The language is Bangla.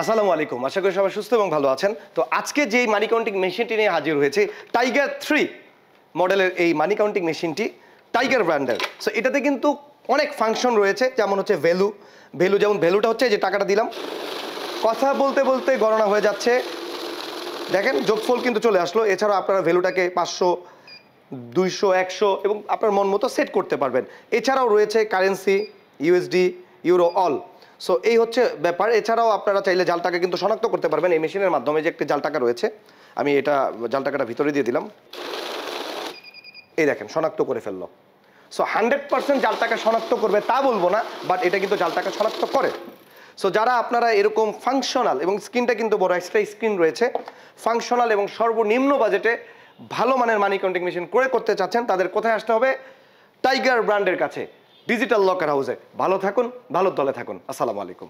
আসসালামু আলাইকুম, আশা করি সবাই সুস্থ এবং ভালো আছেন। তো আজকে যেই মানি কাউন্টিং মেশিনটি নিয়ে হাজির হয়েছে, টাইগার 3 মডেলের এই মানি কাউন্টিং মেশিনটি টাইগার ব্র্যান্ডের। সো এটাতে কিন্তু অনেক ফাংশন রয়েছে, যেমন হচ্ছে ভ্যালু। যেমন ভ্যালুটা হচ্ছে যে টাকাটা দিলাম, কথা বলতে বলতে গণনা হয়ে যাচ্ছে, দেখেন যোগফল কিন্তু চলে আসলো। এছাড়াও আপনারা ভ্যালুটাকে 500, 200, 100 এবং আপনার মন মতো সেট করতে পারবেন। এছাড়াও রয়েছে currency, USD, euro, all. So এই হচ্ছে ব্যাপার। এছাড়াও আপনারা চাইলে জাল টাকা কিন্তু শনাক্ত করতে পারবেন এই মেশিনের মাধ্যমে। যে একটি জাল টাকা রয়েছে, আমি এটা জাল টাকাটা ভিতরে দিয়ে দিলাম, এই দেখেন শনাক্ত করে ফেললো। সো 100% জাল টাকা শনাক্ত করবে তা বলবো না, বাট এটা কিন্তু জাল টাকা শনাক্ত করে। সো যারা আপনারা এরকম ফাংশনাল, এবং স্ক্রিনটা কিন্তু বড় এক্সট্রা স্ক্রিন রয়েছে, ফাংশনাল এবং সর্বনিম্ন বাজেটে ভালো মানের মানি কাউন্টিং মেশিন করতে চাচ্ছেন, তাদের কোথায় আসতে হবে? টাইগার ব্র্যান্ডের কাছে, ডিজিটাল লকার হাউসে। ভালো থাকুন, ভালো দলে থাকুন। আসসালামু আলাইকুম।